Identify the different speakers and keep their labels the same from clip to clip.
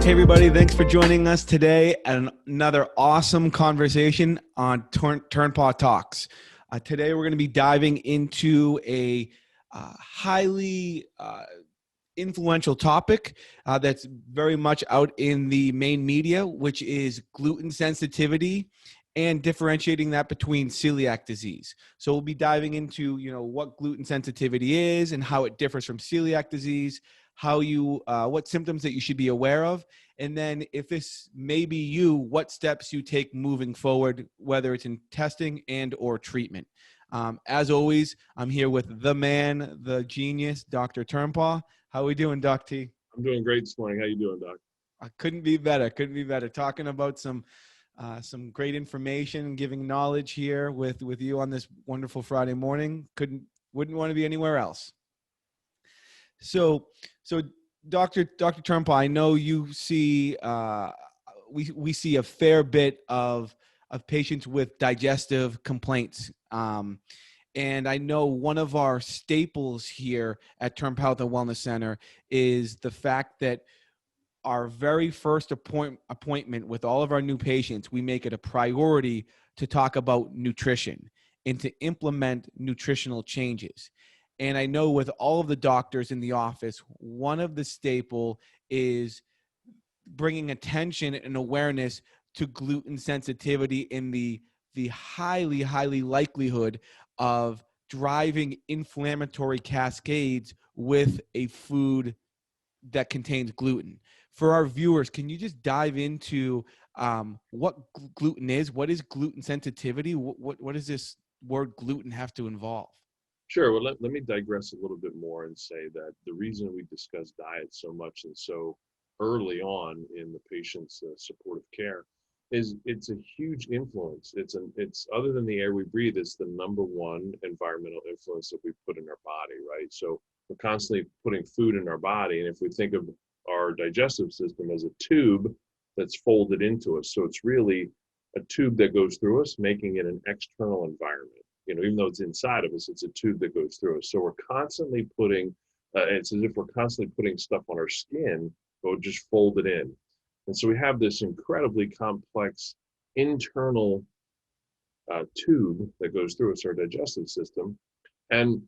Speaker 1: Hey everybody, thanks for joining us today at another awesome conversation on Turnpaugh Talks. Today we're going to be diving into a highly influential topic that's very much out in the main media, which is gluten sensitivity and differentiating that between celiac disease. So we'll be diving into, what gluten sensitivity is and how it differs from celiac disease, what symptoms that you should be aware of, and then if this may be you, what steps you take moving forward, whether it's in testing and or treatment. As always, I'm here with the man, the genius, Dr. Turnpaugh. How are we doing, Doc T?
Speaker 2: I'm doing great this morning. How you doing, Doc?
Speaker 1: I couldn't be better. Talking about some great information, giving knowledge here with you on this wonderful Friday morning. Wouldn't want to be anywhere else. So Dr. Turnpaugh, I know you see we see a fair bit of patients with digestive complaints. And I know one of our staples here at Turnpaugh Health and Wellness Center is the fact that our very first appointment with all of our new patients, we make it a priority to talk about nutrition and to implement nutritional changes. And I know with all of the doctors in the office, one of the staple is bringing attention and awareness to gluten sensitivity in the highly likelihood of driving inflammatory cascades with a food that contains gluten. For our viewers, can you just dive into what gluten is? What is gluten sensitivity? What does this word gluten have to involve?
Speaker 2: Sure. Well, let me digress a little bit more and say that the reason we discuss diet so much and so early on in the patient's supportive care is it's a huge influence. It's other than the air we breathe, it's the number one environmental influence that we put in our body, right? So we're constantly putting food in our body. And if we think of our digestive system as a tube that's folded into us, so it's really a tube that goes through us, making it an external environment. Even though it's inside of us, it's a tube that goes through us. So we're constantly putting, it's as if we're constantly putting stuff on our skin, but we're just fold it in. And so we have this incredibly complex internal tube that goes through us, our digestive system. And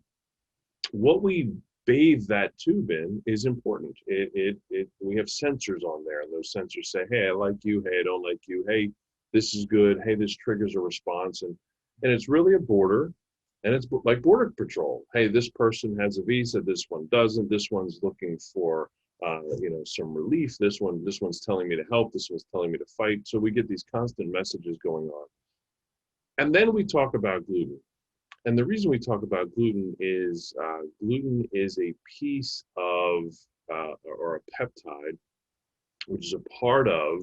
Speaker 2: what we bathe that tube in is important. We have sensors on there, and those sensors say, hey, I like you. Hey, I don't like you. Hey, this is good. Hey, this triggers a response. And it's really a border, and it's like border patrol. Hey, this person has a visa, this one doesn't. This one's looking for, some relief. This one's telling me to help. This one's telling me to fight. So we get these constant messages going on. And then we talk about gluten. And the reason we talk about gluten is a piece of, or a peptide, which is a part of,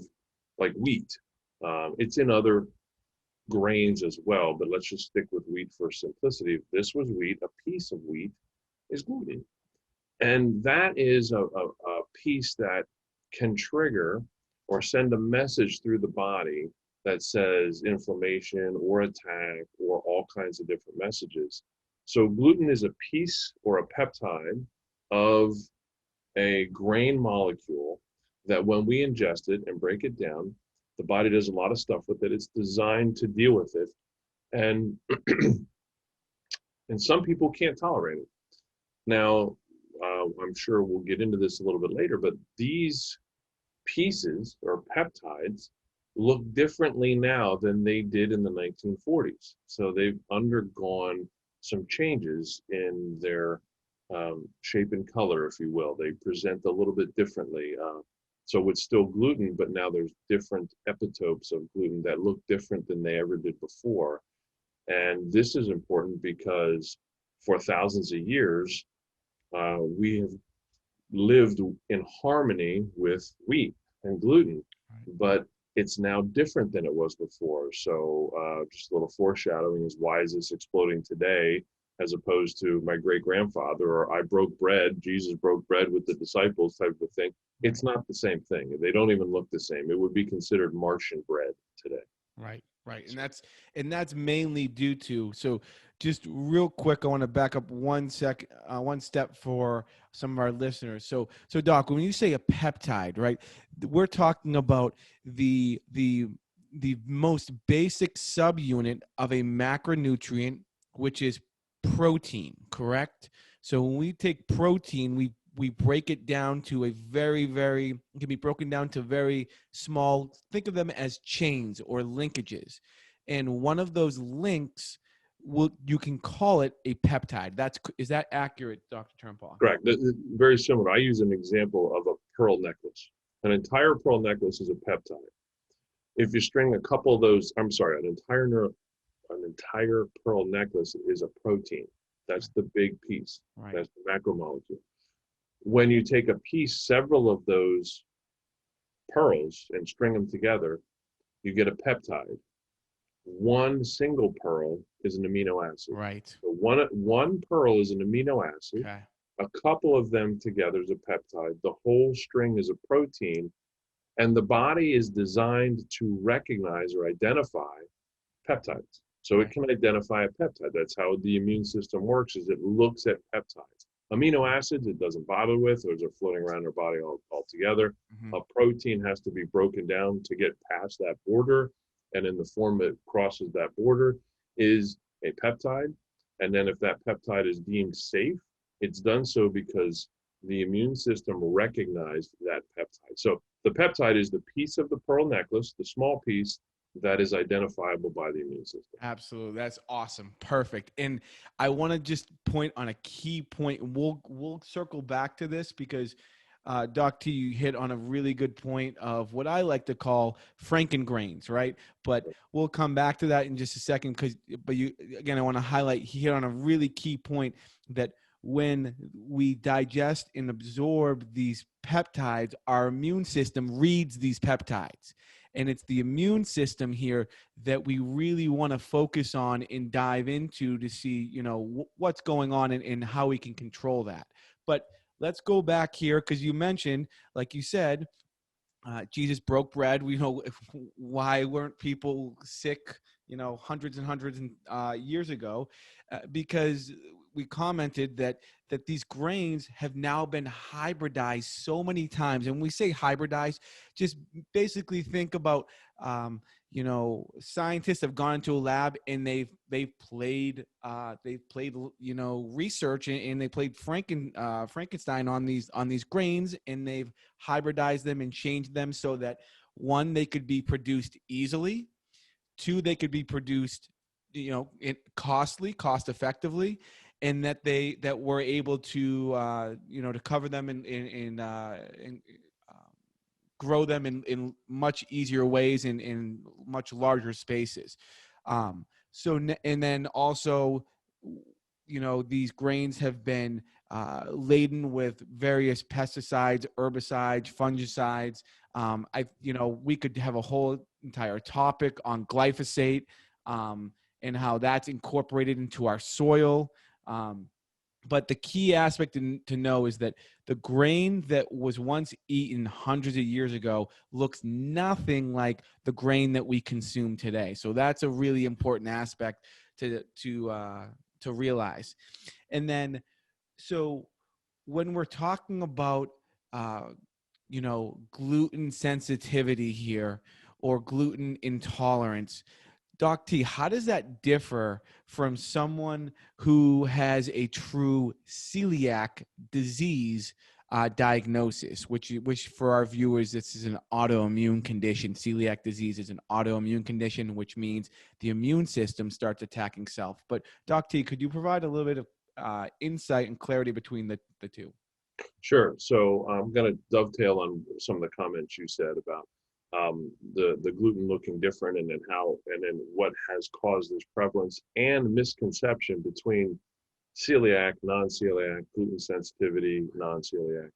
Speaker 2: like wheat. It's in other grains as well, but let's just stick with wheat for simplicity. If this was wheat, a piece of wheat is gluten. And that is a piece that can trigger or send a message through the body that says inflammation or attack or all kinds of different messages. So gluten is a piece or a peptide of a grain molecule that when we ingest it and break it down, the body does a lot of stuff with it. It's designed to deal with it. And, and some people can't tolerate it. Now, I'm sure we'll get into this a little bit later, but these pieces or peptides look differently now than they did in the 1940s. So they've undergone some changes in their shape and color, if you will. They present a little bit differently. So it's still gluten, but now there's different epitopes of gluten that look different than they ever did before. And this is important because for thousands of years, we have lived in harmony with wheat and gluten, but it's now different than it was before. So just a little foreshadowing is, why is this exploding today as opposed to my great-grandfather, or I broke bread, Jesus broke bread with the disciples type of thing? It's not the same thing. They don't even look the same. It would be considered Martian bread today.
Speaker 1: Right. And that's mainly due to, so just real quick, I want to back up one step for some of our listeners. So Doc, when you say a peptide, right, we're talking about the most basic subunit of a macronutrient, which is protein, correct? So when we take protein, we break it down to a it can be broken down to very small, think of them as chains or linkages. And one of those links, you can call it a peptide. Is that accurate, Dr. Turnpaugh?
Speaker 2: Correct. Very similar. I use an example of a pearl necklace. An entire pearl necklace is a peptide. If you string a couple of those, I'm sorry, an entire pearl necklace is a protein. That's the big piece.
Speaker 1: Right.
Speaker 2: That's the macromolecule. When you take a piece, several of those pearls, and string them together, you get a peptide. One single pearl is an amino acid.
Speaker 1: Right.
Speaker 2: So one pearl is an amino acid.
Speaker 1: Okay.
Speaker 2: A couple of them together is a peptide. The whole string is a protein. And the body is designed to recognize or identify peptides. So it can identify a peptide. That's how the immune system works, is it looks at peptides. Amino acids, it doesn't bother with. Those are floating around our body altogether.
Speaker 1: Mm-hmm.
Speaker 2: A protein has to be broken down to get past that border. And in the form that crosses that border is a peptide. And then if that peptide is deemed safe, it's done so because the immune system recognized that peptide. So the peptide is the piece of the pearl necklace, the small piece that is identifiable by the immune system.
Speaker 1: Absolutely. That's awesome. Perfect. And I want to just point on a key point. We'll circle back to this because Doc T, you hit on a really good point of what I like to call Franken grains, right? But we'll come back to that in just a second but I want to highlight, he hit on a really key point that when we digest and absorb these peptides, our immune system reads these peptides. And it's the immune system here that we really want to focus on and dive into to see, what's going on and how we can control that. But let's go back here because you mentioned, like you said, Jesus broke bread. We know why weren't people sick, hundreds and hundreds of years ago, because we commented that these grains have now been hybridized so many times. And when we say hybridized, just basically think about, scientists have gone into a lab and they've played research and they played Frankenstein on these grains, and they've hybridized them and changed them so that one, they could be produced easily, two, they could be produced cost effectively, and that we're able to to cover them and grow them in much easier ways in much larger spaces. And then also, these grains have been laden with various pesticides, herbicides, fungicides. We could have a whole entire topic on glyphosate and how that's incorporated into our soil. But the key aspect to know is that the grain that was once eaten hundreds of years ago looks nothing like the grain that we consume today. So that's a really important aspect to realize. And then, so when we're talking about, gluten sensitivity here or gluten intolerance, Doc T, how does that differ from someone who has a true celiac disease diagnosis, which for our viewers, this is an autoimmune condition. Celiac disease is an autoimmune condition, which means the immune system starts attacking self. But Doc T, could you provide a little bit of insight and clarity between the two?
Speaker 2: Sure. So I'm going to dovetail on some of the comments you said about the gluten looking different, and then what has caused this prevalence and misconception between celiac, non-celiac, gluten sensitivity, non-celiac.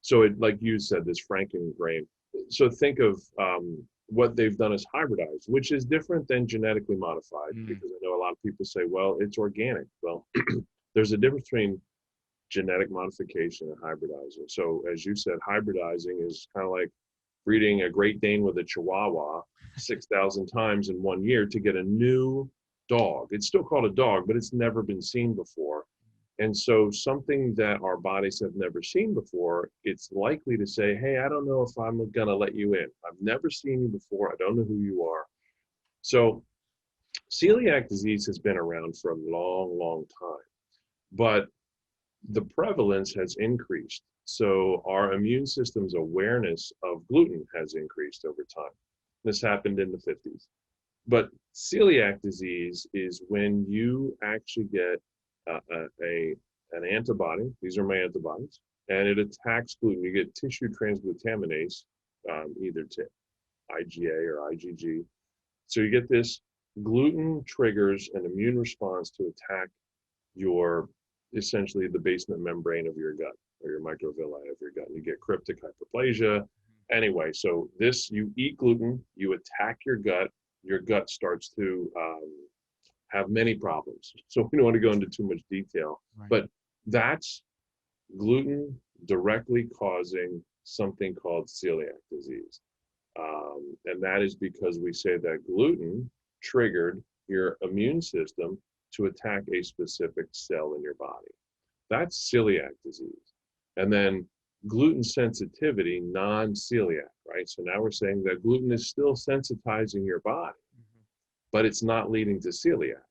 Speaker 2: So like you said, this Franken grain. So think of what they've done is hybridized, which is different than genetically modified, because I know a lot of people say, well, it's organic. Well, there's a difference between genetic modification and hybridizing. So as you said, hybridizing is kind of like breeding a Great Dane with a Chihuahua 6,000 times in 1 year to get a new dog. It's still called a dog, but it's never been seen before. And so something that our bodies have never seen before, it's likely to say, hey, I don't know if I'm going to let you in. I've never seen you before. I don't know who you are. So celiac disease has been around for a long, long time, but the prevalence has increased. So our immune system's awareness of gluten has increased over time. This happened in the 50s. But celiac disease is when you actually get an antibody. These are my antibodies, and it attacks gluten. You get tissue transglutaminase, either to IgA or IgG. So you get this gluten triggers an immune response to attack your essentially the basement membrane of your gut or your microvilli of your gut, and you get cryptic hyperplasia. Anyway, so this, you eat gluten, you attack your gut starts to have many problems. So we don't want to go into too much detail,
Speaker 1: Right.
Speaker 2: but that's gluten directly causing something called celiac disease. And that is because we say that gluten triggered your immune system to attack a specific cell in your body. That's celiac disease. And then gluten sensitivity, non-celiac, right? So now we're saying that gluten is still sensitizing your body, but it's not leading to celiac.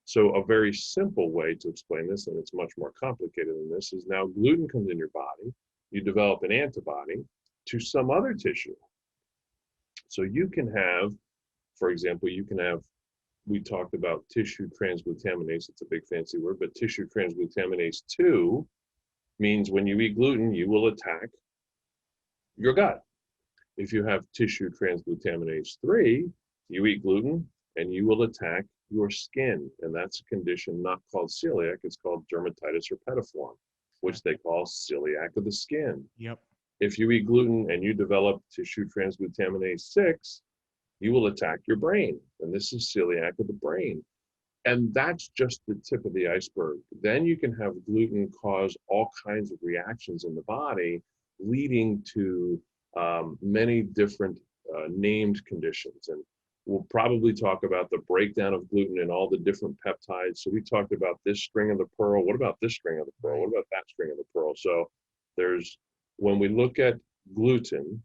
Speaker 2: So a very simple way to explain this, and it's much more complicated than this, is now gluten comes in your body, you develop an antibody to some other tissue. So you can have, for example, we talked about tissue transglutaminase, it's a big fancy word, but tissue transglutaminase 2 means when you eat gluten, you will attack your gut. If you have tissue transglutaminase 3, you eat gluten and you will attack your skin. And that's a condition not called celiac, it's called dermatitis herpetiform, which they call celiac of the skin.
Speaker 1: Yep.
Speaker 2: If you eat gluten and you develop tissue transglutaminase 6, you will attack your brain. And this is celiac of the brain. And that's just the tip of the iceberg. Then you can have gluten cause all kinds of reactions in the body, leading to many different named conditions. And we'll probably talk about the breakdown of gluten and all the different peptides. So we talked about this string of the pearl. What about this string of the pearl? What about that string of the pearl? So when we look at gluten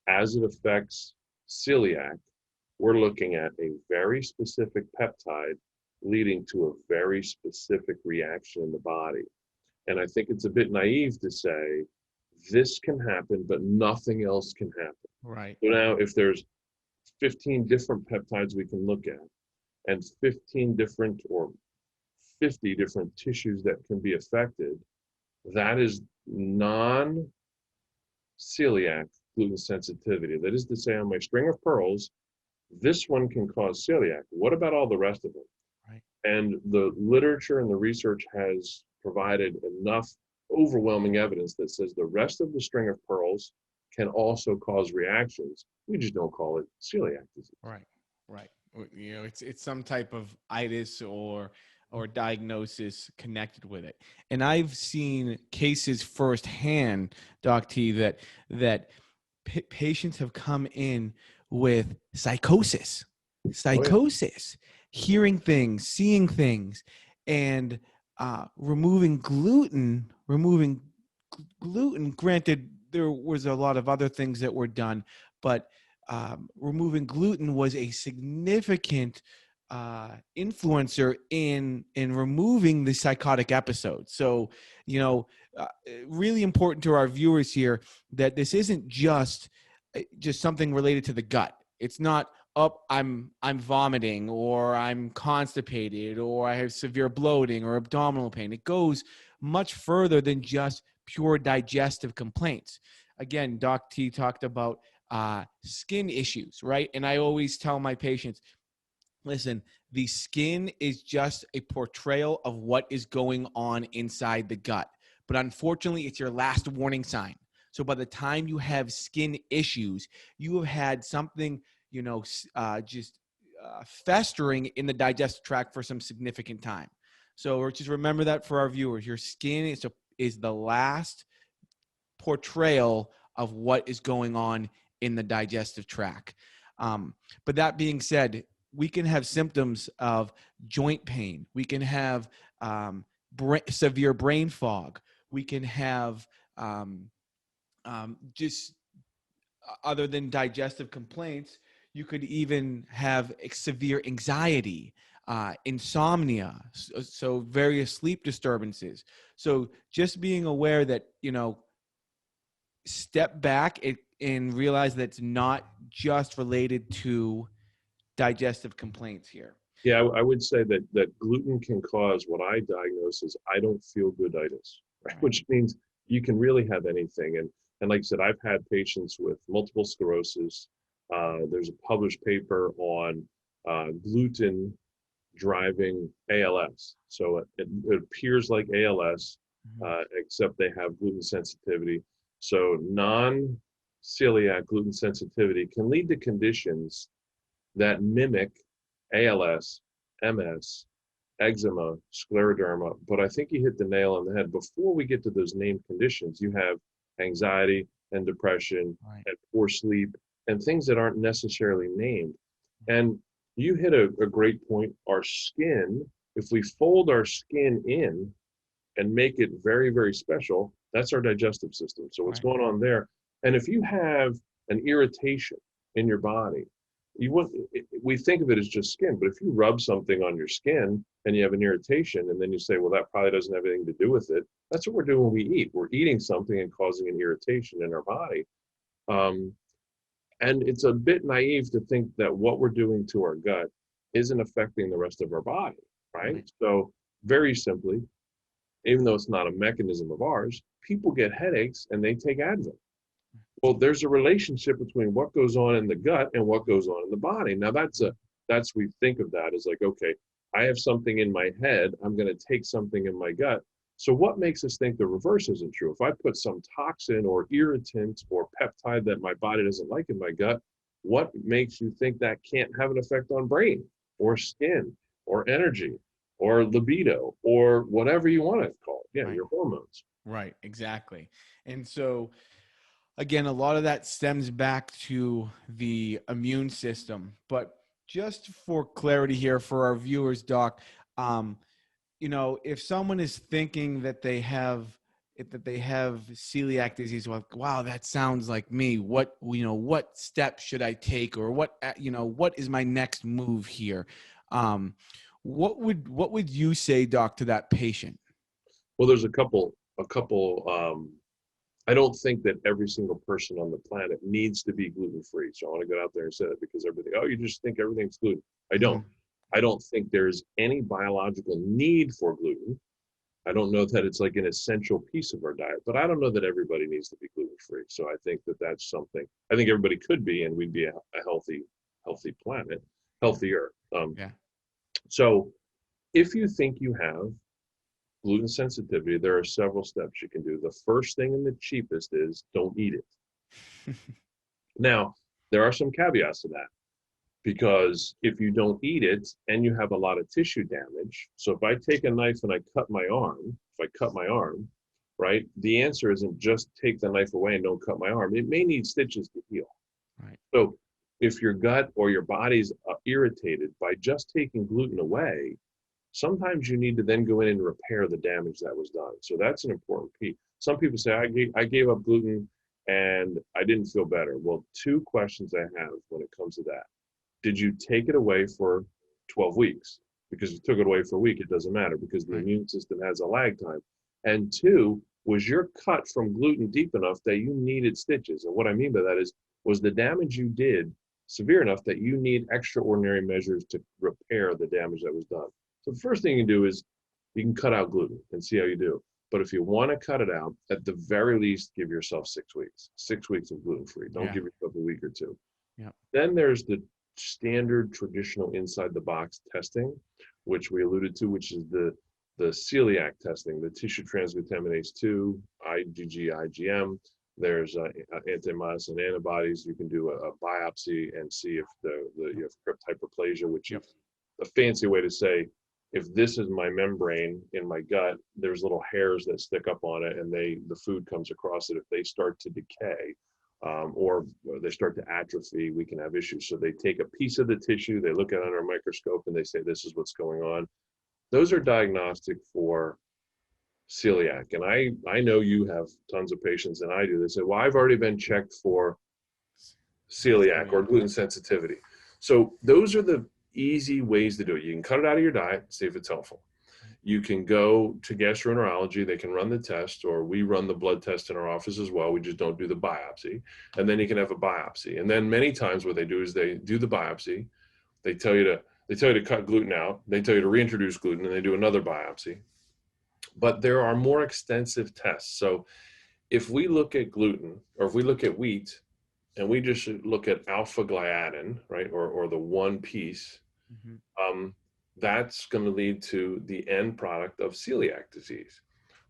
Speaker 2: as it affects celiac, we're looking at a very specific peptide leading to a very specific reaction in the body. And I think it's a bit naive to say this can happen, but nothing else can happen.
Speaker 1: Right.
Speaker 2: So now if there's 15 different peptides we can look at and 15 different or 50 different tissues that can be affected, that is non-celiac gluten sensitivity. That is to say, on my string of pearls, this one can cause celiac. What about all the rest of them?
Speaker 1: Right.
Speaker 2: And the literature and the research has provided enough overwhelming evidence that says the rest of the string of pearls can also cause reactions. We just don't call it celiac disease.
Speaker 1: Right. Right. You know, it's some type of itis or diagnosis connected with it. And I've seen cases firsthand, Doc T, that patients have come in with psychosis, hearing things, seeing things, and removing gluten. Granted, there was a lot of other things that were done, but removing gluten was a significant influencer in removing the psychotic episode. So, you know, really important to our viewers here that this isn't just something related to the gut. It's not I'm vomiting or I'm constipated or I have severe bloating or abdominal pain. It goes much further than just pure digestive complaints. Again, Doc T talked about skin issues, right? And I always tell my patients, listen, the skin is just a portrayal of what is going on inside the gut. But unfortunately, it's your last warning sign. So by the time you have skin issues, you have had something, festering in the digestive tract for some significant time. So just remember that for our viewers. Your skin is the last portrayal of what is going on in the digestive tract. But that being said, we can have symptoms of joint pain. We can have severe brain fog. We can have just other than digestive complaints, you could even have severe anxiety, insomnia, so various sleep disturbances. So just being aware that, step back and realize that it's not just related to digestive complaints here.
Speaker 2: Yeah, I would say that gluten can cause what I diagnose as I don't feel gooditis, right? Which means you can really have anything. And like I said, I've had patients with multiple sclerosis. There's a published paper on gluten driving ALS. So it appears like ALS, except they have gluten sensitivity. So non-celiac gluten sensitivity can lead to conditions that mimic ALS, MS, eczema, scleroderma. But I think you hit the nail on the head. Before we get to those named conditions, you have anxiety and depression and poor sleep and things that aren't necessarily named. And you hit a great point. Our skin, if we fold our skin in and make it very, very special, that's our digestive system. So what's going on there? And if you have an irritation in your body, we think of it as just skin, but if you rub something on your skin and you have an irritation and then you say, well, that probably doesn't have anything to do with it. That's what we're doing when we eat. We're eating something and causing an irritation in our body. And it's a bit naive to think that what we're doing to our gut isn't affecting the rest of our body, right? So very simply, even though it's not a mechanism of ours, people get headaches and they take Advil. Well, there's a relationship between what goes on in the gut and what goes on in the body. Now we think of that as like, okay, I have something in my head, I'm going to take something in my gut. So what makes us think the reverse isn't true? If I put some toxin or irritant or peptide that my body doesn't like in my gut, what makes you think that can't have an effect on brain or skin or energy or libido or whatever you want to call it? Yeah, your hormones.
Speaker 1: Right, exactly. And so again, a lot of that stems back to the immune system. But just for clarity here for our viewers, Doc, if someone is thinking that they have celiac disease, well, wow, that sounds like me. What steps should I take, or what is my next move here? What would you say, Doc, to that patient?
Speaker 2: Well, there's a couple. I don't think that every single person on the planet needs to be gluten-free. So I want to go out there and say that, because everything, oh, you just think everything's gluten. I don't. I don't think there's any biological need for gluten. I don't know that it's like an essential piece of our diet, but I don't know that everybody needs to be gluten-free. So I think that that's something, I think everybody could be, and we'd be a healthy planet, healthier. So if you think you have gluten sensitivity, there are several steps you can do. The first thing and the cheapest is don't eat it. Now, there are some caveats to that, because if you don't eat it and you have a lot of tissue damage, so if I take a knife and I cut my arm, right, the answer isn't just take the knife away and don't cut my arm. It may need stitches to heal.
Speaker 1: Right.
Speaker 2: So if your gut or your body's irritated by just taking gluten away, sometimes you need to then go in and repair the damage that was done. So that's an important piece. Some people say, I gave up gluten and I didn't feel better. Well, two questions I have when it comes to that. Did you take it away for 12 weeks? Because if you took it away for a week, it doesn't matter, because the immune system has a lag time. And two, was your cut from gluten deep enough that you needed stitches? And what I mean by that is, was the damage you did severe enough that you need extraordinary measures to repair the damage that was done? So the first thing you can do is you can cut out gluten and see how you do. But if you want to cut it out, at the very least, give yourself 6 weeks. 6 weeks of gluten-free. Don't give yourself a week or two.
Speaker 1: Yeah.
Speaker 2: Then there's the standard traditional inside the box testing, which we alluded to, which is the celiac testing, the tissue transglutaminase 2, IgG, IgM. There's anti-myosin antibodies. You can do a biopsy and see if you have crypt hyperplasia, which is a fancy way to say, if this is my membrane in my gut, there's little hairs that stick up on it, and the food comes across it. If they start to decay, or they start to atrophy, we can have issues. So they take a piece of the tissue, they look at it under a microscope, and they say, this is what's going on. Those are diagnostic for celiac. And I know you have tons of patients, and I do. They say, well, I've already been checked for celiac or gluten sensitivity. So those are the easy ways to do it. You can cut it out of your diet, see if it's helpful. You can go to gastroenterology, they can run the test, or we run the blood test in our office as well. We just don't do the biopsy. And then you can have a biopsy. And then many times what they do is they do the biopsy, they tell you to cut gluten out, they tell you to reintroduce gluten, and they do another biopsy. But there are more extensive tests. So if we look at gluten, or if we look at wheat, and we just look at alpha gliadin, right, or the one piece, that's going to lead to the end product of celiac disease.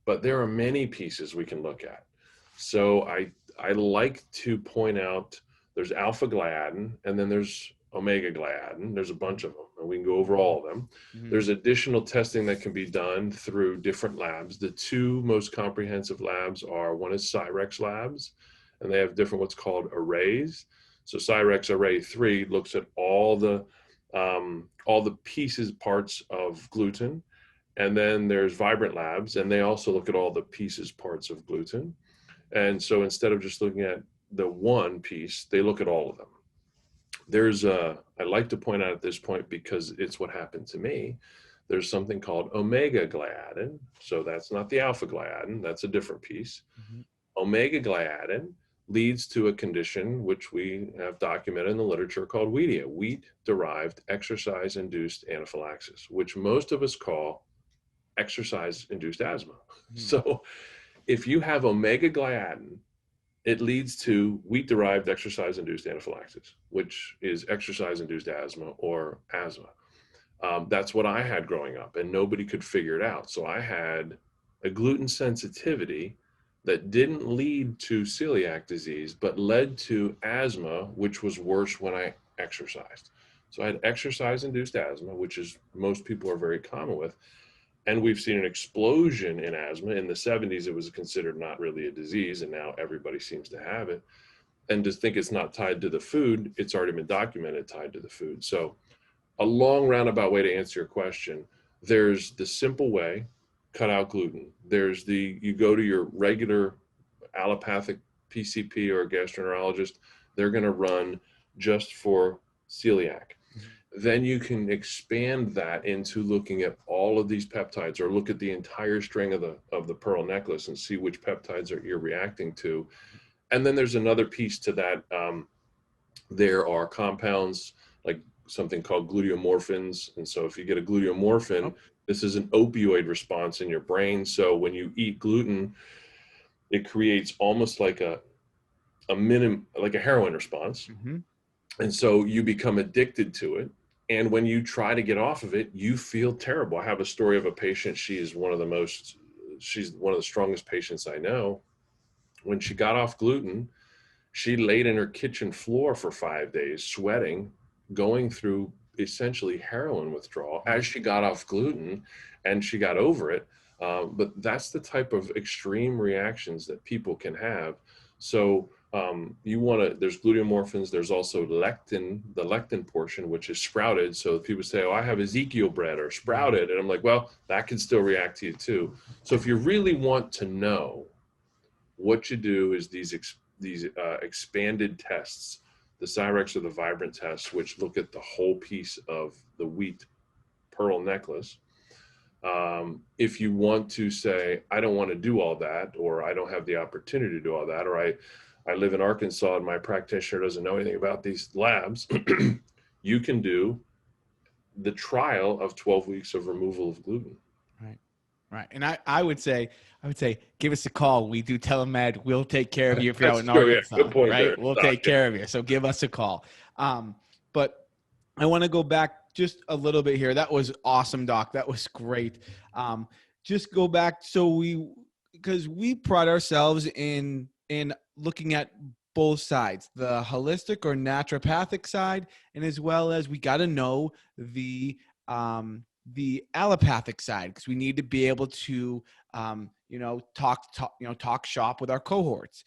Speaker 2: But there are many pieces we can look at. So I like to point out there's alpha gliadin, and then there's omega gliadin. There's a bunch of them, and we can go over all of them. There's additional testing that can be done through different labs. The two most comprehensive labs are, one is Cyrex Labs, and they have different what's called arrays. So Cyrex Array 3 looks at all the pieces, parts of gluten. And then there's Vibrant Labs, and they also look at all the pieces, parts of gluten. And so instead of just looking at the one piece, they look at all of them. I like to point out at this point, because it's what happened to me, there's something called omega gliadin. So that's not the alpha gliadin, that's a different piece. Omega gliadin leads to a condition which we have documented in the literature called WEDIA, wheat-derived exercise-induced anaphylaxis, which most of us call exercise-induced asthma. So if you have omega gliadin, it leads to wheat-derived exercise-induced anaphylaxis, which is exercise-induced asthma or asthma. That's what I had growing up, and nobody could figure it out. So I had a gluten sensitivity that didn't lead to celiac disease, but led to asthma, which was worse when I exercised. So I had exercise-induced asthma, which is most people are very common with. And we've seen an explosion in asthma. In the 70s, it was considered not really a disease, and now everybody seems to have it. And to think it's not tied to the food, it's already been documented tied to the food. So a long roundabout way to answer your question, there's the simple way, cut out gluten. There's you go to your regular allopathic PCP or a gastroenterologist, they're going to run just for celiac. Then you can expand that into looking at all of these peptides, or look at the entire string of the pearl necklace and see which peptides you're reacting to. And then there's another piece to that. There are compounds like something called gluteomorphins. And so if you get a gluteomorphin, this is an opioid response in your brain. So when you eat gluten, it creates almost like a heroin response. And so you become addicted to it. And when you try to get off of it, you feel terrible. I have a story of a patient. She's one of the strongest patients I know. When she got off gluten, she laid in her kitchen floor for 5 days, sweating, going through essentially heroin withdrawal as she got off gluten, and she got over it. But that's the type of extreme reactions that people can have. So there's gluteomorphins, there's also lectin, the lectin portion, which is sprouted. So people say, oh, I have Ezekiel bread or sprouted. And I'm like, well, that can still react to you too. So if you really want to know, what you do is these expanded tests, the Cyrex or the Vibrant tests, which look at the whole piece of the wheat pearl necklace. If you want to say, I don't want to do all that, or I don't have the opportunity to do all that, or I live in Arkansas and my practitioner doesn't know anything about these labs, you can do the trial of 12 weeks of removal of gluten.
Speaker 1: Right. And I would say, give us a call. We do telemed. We'll take care of you if you're out in
Speaker 2: true,
Speaker 1: Arkansas,
Speaker 2: yeah. Good point
Speaker 1: right?
Speaker 2: there.
Speaker 1: We'll take care of you. So give us a call. But I want to go back just a little bit here. That was awesome, Doc. That was great. Just go back. So because we pride ourselves in looking at both sides, the holistic or naturopathic side, and as well as we got to know the allopathic side, because we need to be able to talk shop with our cohorts.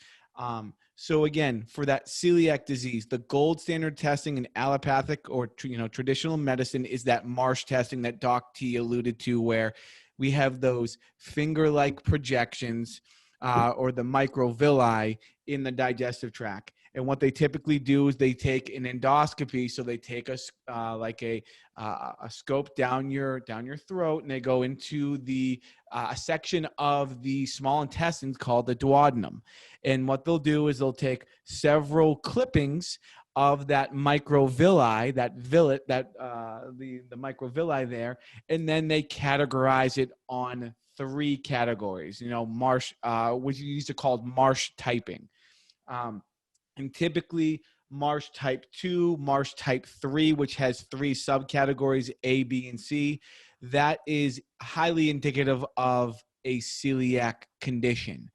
Speaker 1: So again, for that celiac disease, the gold standard testing in allopathic or traditional medicine is that Marsh testing that Doc T alluded to, where we have those finger-like projections or the microvilli in the digestive tract. And what they typically do is they take an endoscopy. So they take a scope down your throat, and they go into the a section of the small intestines called the duodenum. And what they'll do is they'll take several clippings of that microvilli, that villet, the microvilli there, and then they categorize it on 3 categories. Marsh, which you used to call Marsh typing. And typically Marsh type 2, Marsh type 3, which has 3 subcategories, A, B, and C, that is highly indicative of a celiac condition.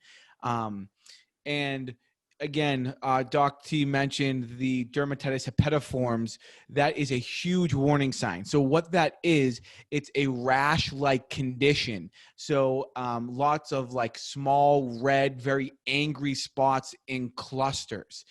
Speaker 1: And again, Doc T mentioned the dermatitis herpetiforms. That is a huge warning sign. So what that is, it's a rash-like condition. So lots of like small red, very angry spots in clusters.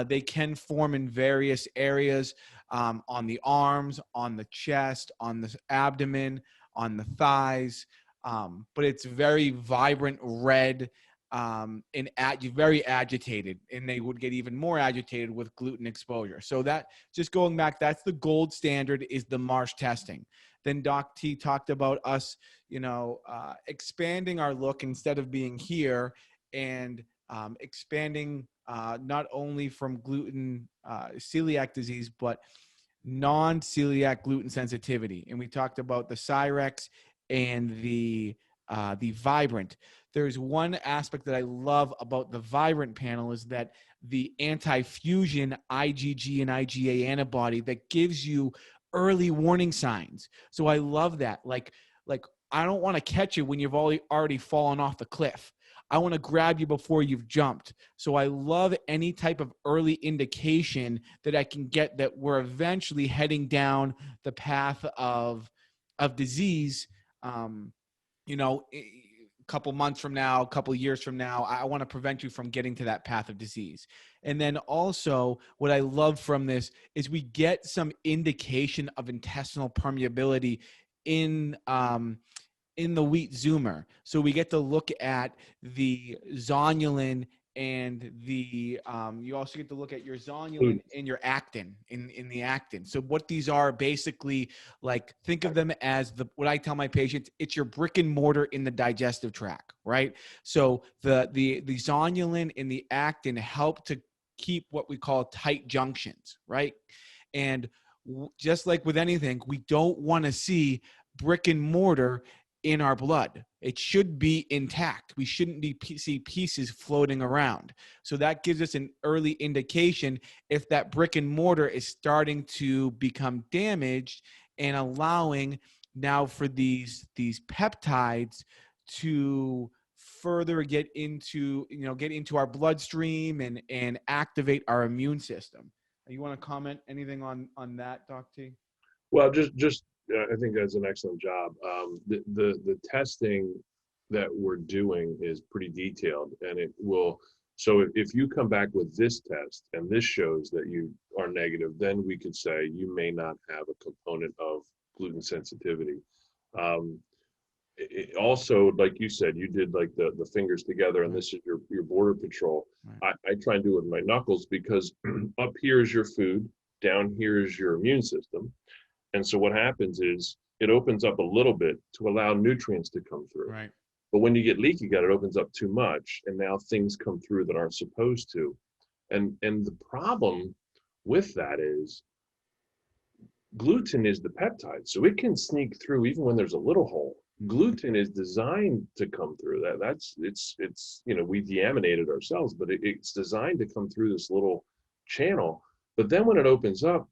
Speaker 1: They can form in various areas on the arms, on the chest, on the abdomen, on the thighs. But it's very vibrant red, very agitated, and they would get even more agitated with gluten exposure. So that, just going back, that's the gold standard, is the Marsh testing. Then Doc T talked about us, expanding our look instead of being here, and expanding not only from gluten celiac disease, but non-celiac gluten sensitivity. And we talked about the Cyrex and the Vibrant. There's one aspect that I love about the Vibrant panel, is that the anti-fusion IgG and IgA antibody that gives you early warning signs. So I love that. Like I don't want to catch you when you've already fallen off the cliff. I want to grab you before you've jumped. So I love any type of early indication that I can get that we're eventually heading down the path of disease. A couple months from now, a couple years from now, I want to prevent you from getting to that path of disease. And then also, what I love from this is we get some indication of intestinal permeability in the wheat zoomer. So we get to look at the zonulin and the you also get to look at your zonulin and your actin in the actin. So what these are basically, like, think of them as what I tell my patients, it's your brick and mortar in the digestive tract, right? So the zonulin and the actin help to keep what we call tight junctions, right? And just like with anything, we don't want to see brick and mortar in our blood. It should be intact. We shouldn't see pieces floating around. So that gives us an early indication if that brick and mortar is starting to become damaged, and allowing now for these peptides to further get into our bloodstream and activate our immune system. You want to comment anything on that, Doc T?
Speaker 2: Well, just I think that's an excellent job. The testing that we're doing is pretty detailed, and it will. So if you come back with this test and this shows that you are negative, then we could say you may not have a component of gluten sensitivity. Also, like you said, you did like the fingers together, and this is your border patrol. Right. I try and do it with my knuckles, because up here is your food, down here is your immune system. And so what happens is it opens up a little bit to allow nutrients to come through.
Speaker 1: Right.
Speaker 2: But when you get leaky gut, it opens up too much, and now things come through that aren't supposed to. And the problem with that is gluten is the peptide, so it can sneak through even when there's a little hole. Gluten is designed to come through that. It's we deaminate it ourselves, but it's designed to come through this little channel. But then when it opens up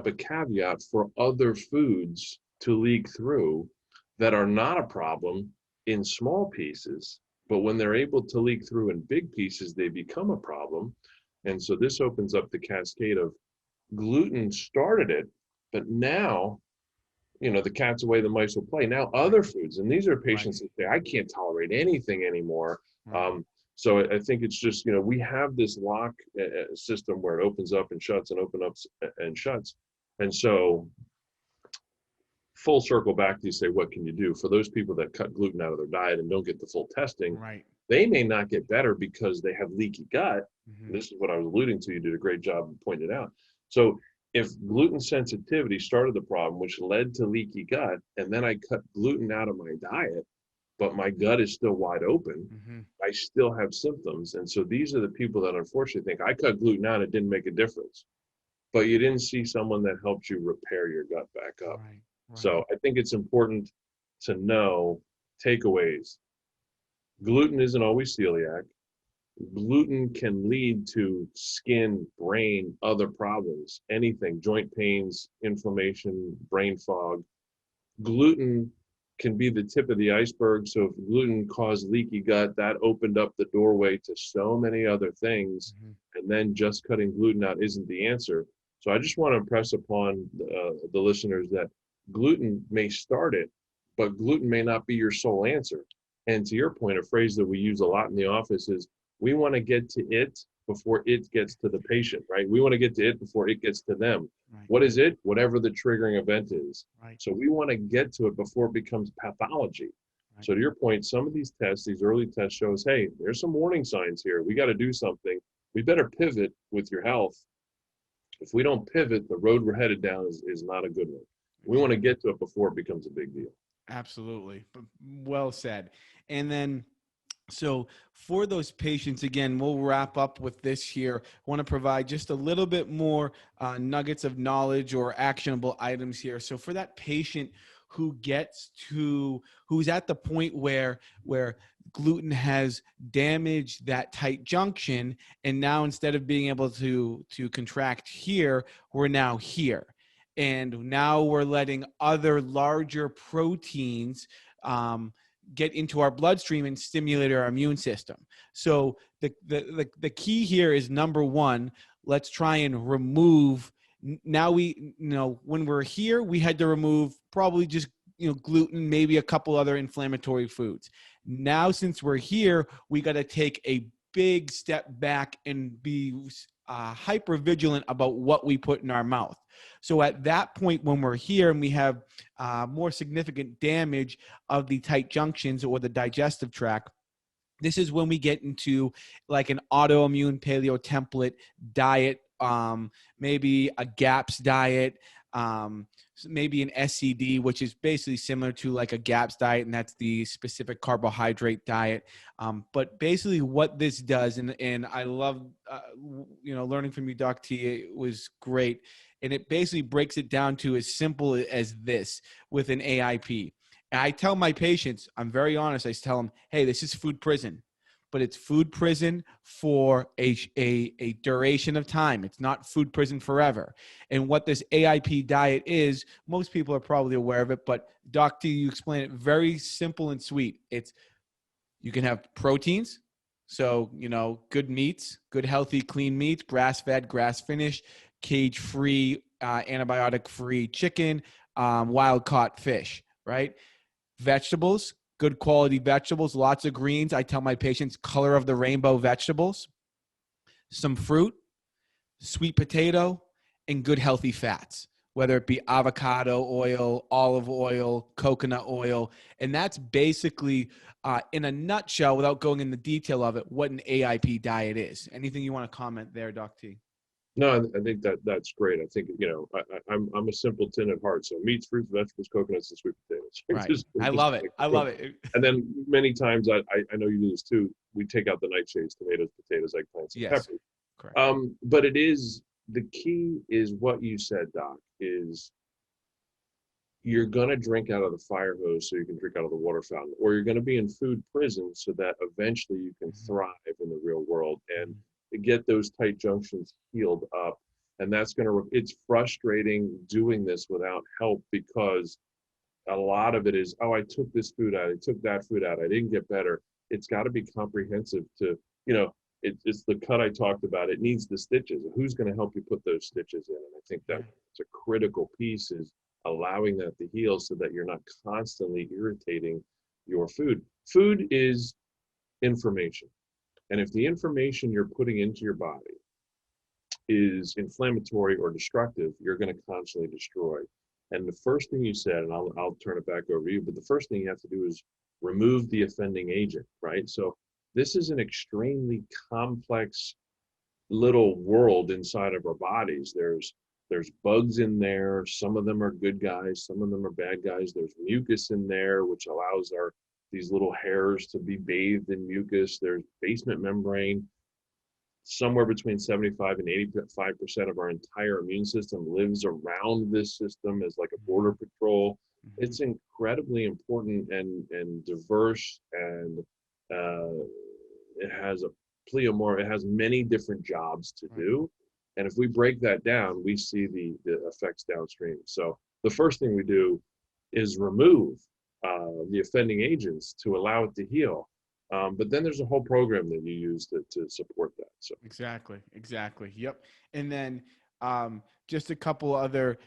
Speaker 2: a caveat for other foods to leak through that are not a problem in small pieces, but when they're able to leak through in big pieces, they become a problem. And so this opens up the cascade of gluten started it, but now, the cat's away, the mice will play. Now other foods, and these are patients that say, I can't tolerate anything anymore. So I think it's just, we have this lock system where it opens up and shuts and opens up and shuts. And so full circle back to you say, what can you do? For those people that cut gluten out of their diet and don't get the full testing,
Speaker 1: Right.
Speaker 2: they may not get better because they have leaky gut.
Speaker 1: Mm-hmm.
Speaker 2: This is what I was alluding to. You did a great job of pointing it out. So if gluten sensitivity started the problem, which led to leaky gut, and then I cut gluten out of my diet, but my gut is still wide open,
Speaker 1: Mm-hmm.
Speaker 2: I still have symptoms. And so these are the people that unfortunately think I cut gluten out, it didn't make a difference. But you didn't see someone that helped you repair your gut back up.
Speaker 1: Right. Right.
Speaker 2: So I think it's important to know takeaways. Gluten isn't always celiac. Gluten can lead to skin, brain, other problems, anything, joint pains, inflammation, brain fog. Gluten can be the tip of the iceberg. So if gluten caused leaky gut, that opened up the doorway to so many other things.
Speaker 1: Mm-hmm.
Speaker 2: And then just cutting gluten out isn't the answer. So I just want to impress upon the listeners that gluten may start it, but gluten may not be your sole answer. And to your point, a phrase that we use a lot in the office is we want to get to it before it gets to the patient, right? We want to get to it before it gets to them.
Speaker 1: Right.
Speaker 2: What is it? Whatever the triggering event is.
Speaker 1: Right.
Speaker 2: So we want to get to it before it becomes pathology.
Speaker 1: Right.
Speaker 2: So to your point, some of these tests, these early tests shows, hey, there's some warning signs here. We got to do something. We better pivot with your health. If we don't pivot, the road we're headed down is not a good one. We want to get to it before it becomes a big deal.
Speaker 1: Absolutely. Well said. And then, so for those patients, again, we'll wrap up with this here. I want to provide just a little bit more nuggets of knowledge or actionable items here. So for that patient who's at the point where gluten has damaged that tight junction, and now instead of being able to contract here, we're now here. And now we're letting other larger proteins get into our bloodstream and stimulate our immune system. So the key here is, number one, let's try and remove. Now when we're here, we had to remove probably just gluten, maybe a couple other inflammatory foods. Now, since we're here, we got to take a big step back and be hyper vigilant about what we put in our mouth. So at that point, when we're here and we have more significant damage of the tight junctions or the digestive tract, this is when we get into like an autoimmune paleo template diet, maybe a GAPS diet, maybe an SCD, which is basically similar to like a GAPS diet, and that's the specific carbohydrate diet. But basically what this does, and I love, learning from you, Doc T, it was great. And it basically breaks it down to as simple as this with an AIP. And I tell my patients, I'm very honest, I tell them, hey, this is food prison, but it's food prison for a duration of time. It's not food prison forever. And what this AIP diet is, most people are probably aware of it, but Doctor, you explain it very simple and sweet. You can have proteins. So, good meats, good, healthy, clean meats, grass-fed, grass-finished, cage-free, antibiotic-free chicken, wild-caught fish, right? Vegetables, good quality vegetables, lots of greens. I tell my patients, color of the rainbow vegetables, some fruit, sweet potato, and good healthy fats, whether it be avocado oil, olive oil, coconut oil. And that's basically, in a nutshell, without going in the detail of it, what an AIP diet is. Anything you want to comment there, Doc T?
Speaker 2: No, I think that's great. I think, I'm a simpleton at heart. So meats, fruits, vegetables, coconuts, and sweet potatoes.
Speaker 1: Right. I love it. I love it.
Speaker 2: And then many times, I know you do this too, we take out the nightshades, tomatoes, potatoes, eggplants, and
Speaker 1: Yes.
Speaker 2: peppers.
Speaker 1: Correct.
Speaker 2: But the key is what you said, Doc, is you're going to drink out of the fire hose so you can drink out of the water fountain, or you're going to be in food prison so that eventually you can thrive in the real world and get those tight junctions healed up. And it's frustrating doing this without help, because a lot of it is, oh, I took this food out, I took that food out, I didn't get better. It's got to be comprehensive to, it's the cut I talked about. It needs the stitches. Who's going to help you put those stitches in? And I think that it's a critical piece, is allowing that to heal so that you're not constantly irritating your food. Food is information. And if the information you're putting into your body is inflammatory or destructive, you're going to constantly destroy. And the first thing you said, and I'll turn it back over to you, but the first thing you have to do is remove the offending agent, right? So this is an extremely complex little world inside of our bodies. There's bugs in there. Some of them are good guys. Some of them are bad guys. There's mucus in there, which allows these little hairs to be bathed in mucus. There's basement membrane. Somewhere between 75 and 85% of our entire immune system lives around this system as like a border patrol.
Speaker 1: Mm-hmm.
Speaker 2: It's incredibly important and diverse, and it has it has many different jobs to do. And if we break that down, we see the effects downstream. So the first thing we do is remove the offending agents to allow it to heal. But then there's a whole program that you use to support that. So
Speaker 1: Exactly. Yep. And then just a couple other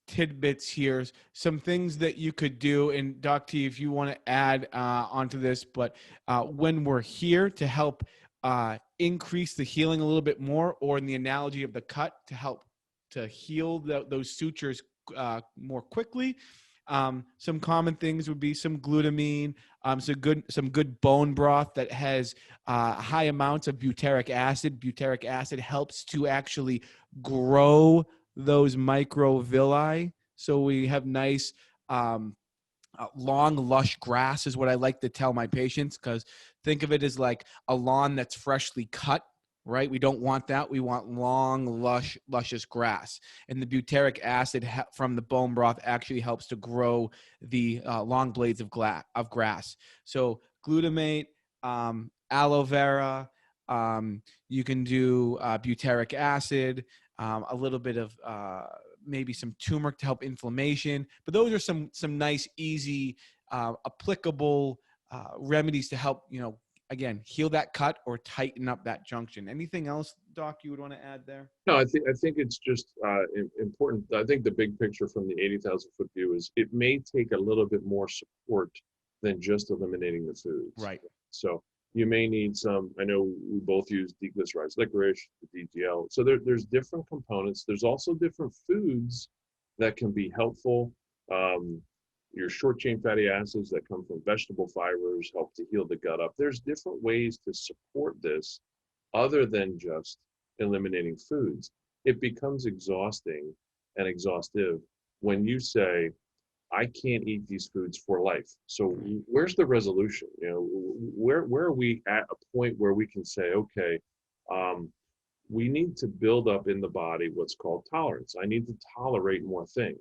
Speaker 1: tidbits here, some things that you could do. And Doc T, if you want to add onto this, but when we're here to help increase the healing a little bit more, or in the analogy of the cut, to help to heal those sutures more quickly. Some common things would be some glutamine, some good bone broth that has high amounts of butyric acid. Butyric acid helps to actually grow those microvilli, so we have nice long, lush grass is what I like to tell my patients, because think of it as like a lawn that's freshly cut, right? We don't want that. We want long, luscious grass. And the butyric acid from the bone broth actually helps to grow the long blades of grass. So glutamate, aloe vera, you can do butyric acid, a little bit of maybe some turmeric to help inflammation. But those are some nice, easy, applicable remedies to help, again, heal that cut or tighten up that junction. Anything else, Doc, you would want to add there?
Speaker 2: no, I think it's just important. I think the big picture from the 80,000-foot view is it may take a little bit more support than just eliminating the foods.
Speaker 1: Right.
Speaker 2: So you may need some. I know we both use deglycerized licorice, the DGL. So there's different components. There's also different foods that can be helpful. Your short chain fatty acids that come from vegetable fibers help to heal the gut up. There's different ways to support this other than just eliminating foods. It becomes exhausting and exhaustive when you say, I can't eat these foods for life. So where's the resolution? Where are we at a point where we can say, okay, we need to build up in the body what's called tolerance. I need to tolerate more things.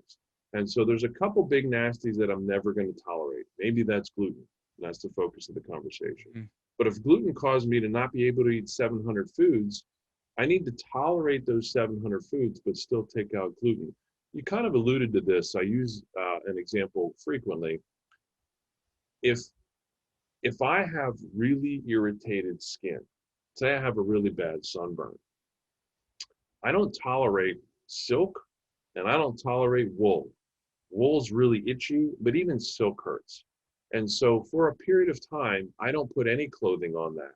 Speaker 2: And so there's a couple big nasties that I'm never going to tolerate. Maybe that's gluten. And that's the focus of the conversation. Mm. But if gluten caused me to not be able to eat 700 foods, I need to tolerate those 700 foods, but still take out gluten. You kind of alluded to this. I use an example frequently. If I have really irritated skin, say I have a really bad sunburn, I don't tolerate silk and I don't tolerate wool. Wool's really itchy, but even silk hurts. And so for a period of time, I don't put any clothing on that,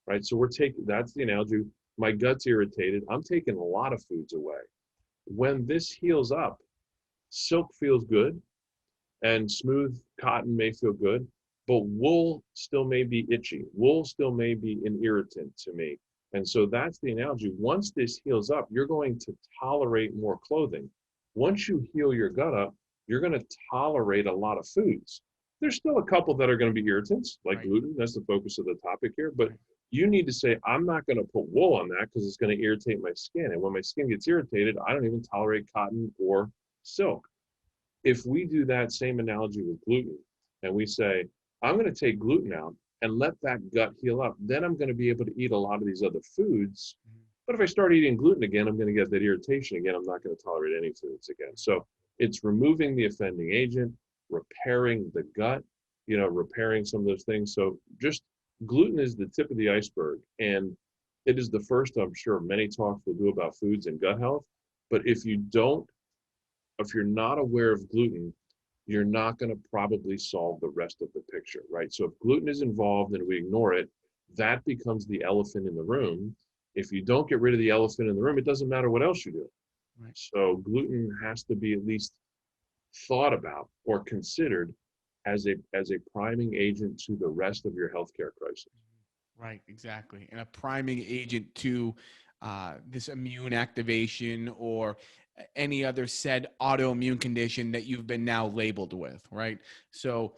Speaker 2: right? So that's the analogy. My gut's irritated. I'm taking a lot of foods away. When this heals up, silk feels good and smooth cotton may feel good, but wool still may be itchy. Wool still may be an irritant to me. And so that's the analogy. Once this heals up, you're going to tolerate more clothing. Once you heal your gut up, you're going to tolerate a lot of foods. There's still a couple that are going to be irritants, like gluten. That's the focus of the topic here. But you need to say, I'm not going to put wool on that because it's going to irritate my skin. And when my skin gets irritated, I don't even tolerate cotton or silk. If we do that same analogy with gluten and we say, I'm going to take gluten out and let that gut heal up, then I'm going to be able to eat a lot of these other foods. But if I start eating gluten again, I'm going to get that irritation again. I'm not going to tolerate any foods again. So it's removing the offending agent, repairing the gut, repairing some of those things. So just gluten is the tip of the iceberg. And it is the first, I'm sure, many talks will do about foods and gut health. But if you're not aware of gluten, you're not going to probably solve the rest of the picture, right? So if gluten is involved and we ignore it, that becomes the elephant in the room. If you don't get rid of the elephant in the room, it doesn't matter what else you do.
Speaker 1: Right.
Speaker 2: So gluten has to be at least thought about or considered as a priming agent to the rest of your healthcare crisis.
Speaker 1: Right, exactly. And a priming agent to this immune activation or any other said autoimmune condition that you've been now labeled with, right? So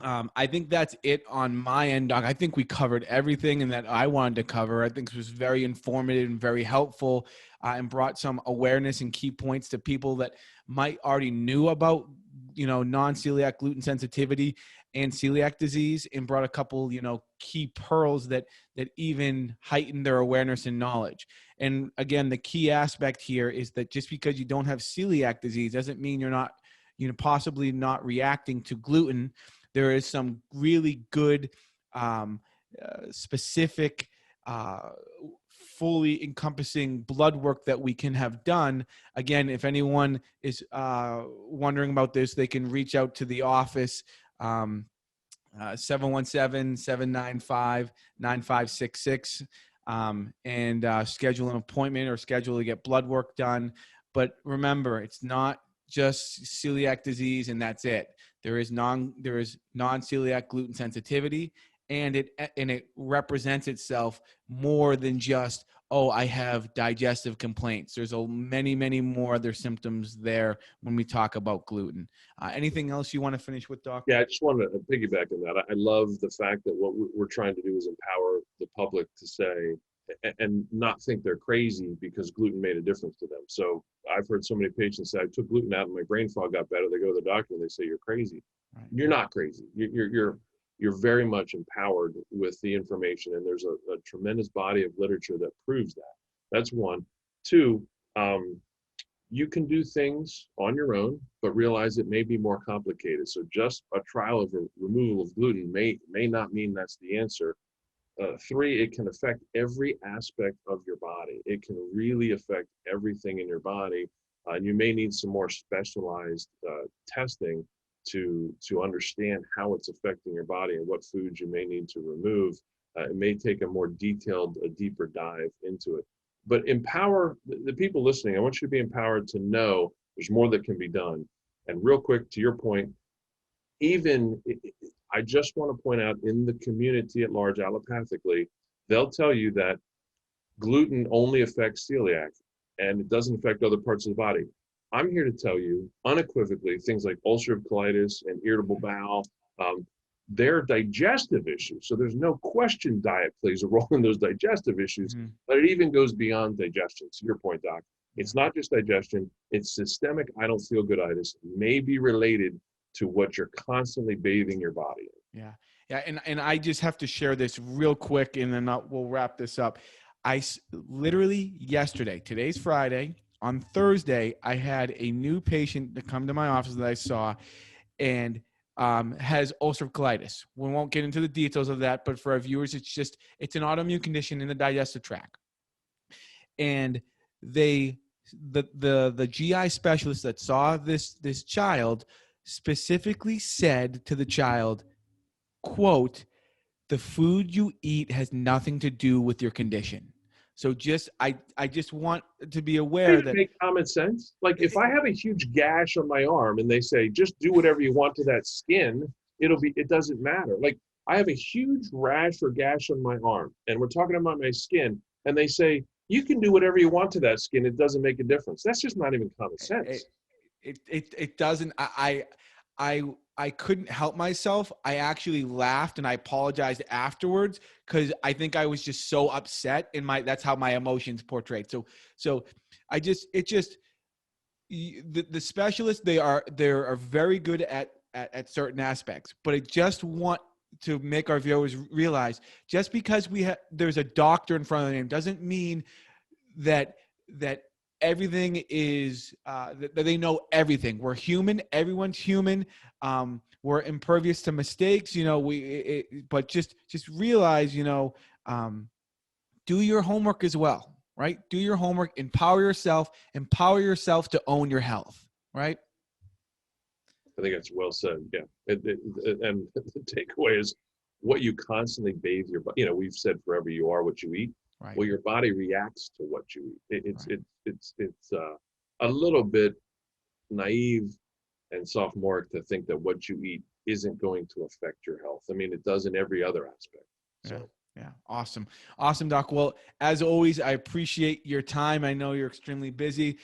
Speaker 1: I think that's it on my end, Doc. I think we covered everything and that I wanted to cover. I think it was very informative and very helpful, and brought some awareness and key points to people that might already knew about, non-celiac gluten sensitivity and celiac disease, and brought a couple, key pearls that even heighten their awareness and knowledge. And again, the key aspect here is that just because you don't have celiac disease doesn't mean you're not, possibly not reacting to gluten. There is some really good, specific, uh, fully encompassing blood work that we can have done. Again, if anyone is wondering about this, they can reach out to the office, 717-795-9566, and schedule an appointment or schedule to get blood work done. But remember, it's not just celiac disease and that's it. There is non-celiac gluten sensitivity, and it represents itself more than just, oh, I have digestive complaints. There's many more other symptoms there when we talk about gluten. Anything else you want to finish with, Doc?
Speaker 2: Yeah, I just want to piggyback on that. I love the fact that what we're trying to do is empower the public to say and not think they're crazy because gluten made a difference to them. So I've heard so many patients say, I took gluten out and my brain fog got better. They go to the doctor and they say, you're crazy.
Speaker 1: Right.
Speaker 2: You're not crazy. You're very much empowered with the information, and there's a tremendous body of literature that proves that. That's one. Two, you can do things on your own, but realize it may be more complicated. So just a trial of removal of gluten may not mean that's the answer. Three, it can affect every aspect of your body. It can really affect everything in your body. And you may need some more specialized testing to understand how it's affecting your body and what foods you may need to remove. It may take a more detailed, a deeper dive into it. But empower the people listening. I want you to be empowered to know there's more that can be done. And real quick, to your point, even I just want to point out, in the community at large, allopathically, they'll tell you that gluten only affects celiac and it doesn't affect other parts of the body. I'm here to tell you unequivocally things like ulcerative colitis and irritable bowel, they're digestive issues. So there's no question diet plays a role in those digestive issues, but it even goes beyond digestion. To your point, Doc, it's not just digestion, it's systemic I don't feel gooditis, may be related to what you're constantly bathing your body in.
Speaker 1: Yeah. Yeah. And I just have to share this real quick and then we'll wrap this up. Literally yesterday, today's Friday, on Thursday, I had a new patient that come to my office that I saw and has ulcerative colitis. We won't get into the details of that, but for our viewers, it's an autoimmune condition in the digestive tract. And the GI specialist that saw this child specifically said to the child, quote, the food you eat has nothing to do with your condition. So I just want to be aware
Speaker 2: Doesn't it
Speaker 1: that
Speaker 2: make common sense? Like if I have a huge gash on my arm and they say, just do whatever you want to that skin, it doesn't matter. Like I have a huge rash or gash on my arm and we're talking about my skin and they say, you can do whatever you want to that skin. It doesn't make a difference. That's just not even common sense.
Speaker 1: it doesn't. I couldn't help myself. I actually laughed and I apologized afterwards because I think I was just so upset in that's how my emotions portrayed. So the specialists, they are very good at certain aspects, but I just want to make our viewers realize just because there's a doctor in front of the name doesn't mean that everything is that they know everything. We're human. Everyone's human. We're impervious to mistakes. But just realize, do your homework as well, right? Do your homework. Empower yourself. Empower yourself to own your health, right?
Speaker 2: I think that's well said. Yeah. And the takeaway is what you constantly bathe your body. We've said forever, you are what you eat.
Speaker 1: Right.
Speaker 2: Well, your body reacts to what you eat.
Speaker 1: Right.
Speaker 2: It's a little bit naive and sophomoric to think that what you eat isn't going to affect your health. I mean, it does in every other aspect.
Speaker 1: Yeah.
Speaker 2: So
Speaker 1: Yeah. Awesome. Awesome, Doc. Well, as always, I appreciate your time. I know you're extremely busy.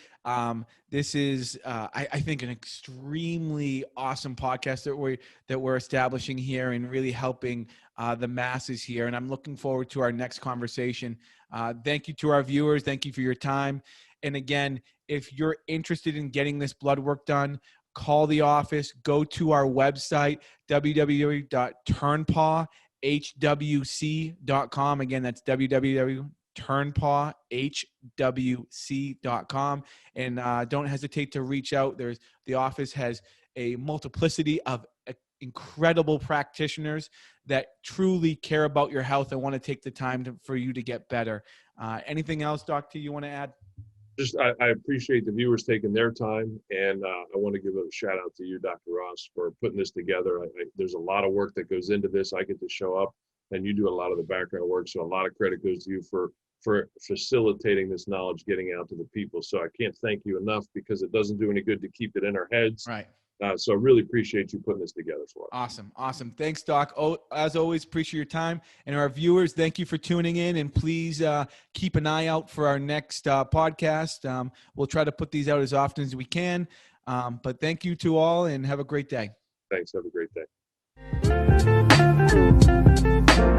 Speaker 1: This is, I think, an extremely awesome podcast that we're establishing here and really helping the masses here. And I'm looking forward to our next conversation. Thank you to our viewers. Thank you for your time. And again, if you're interested in getting this blood work done, call the office, go to our website, www.turnpaughhwc.com. Again, that's www.turnpaughhwc.com. And don't hesitate to reach out. The office has a multiplicity of incredible practitioners that truly care about your health and want to take the time for you to get better. Anything else, Doctor, you want to add?
Speaker 2: I appreciate the viewers taking their time, and I want to give a shout out to you, Dr. Ross, for putting this together. There's a lot of work that goes into this. I get to show up, and you do a lot of the background work, so a lot of credit goes to you for facilitating this knowledge getting out to the people. So I can't thank you enough, because it doesn't do any good to keep it in our heads.
Speaker 1: Right.
Speaker 2: So I really appreciate you putting this together for us.
Speaker 1: Awesome. Awesome. Thanks, Doc. Oh, as always, appreciate your time. And our viewers, thank you for tuning in. And please keep an eye out for our next podcast. We'll try to put these out as often as we can. But thank you to all, and have a great day.
Speaker 2: Thanks. Have a great day.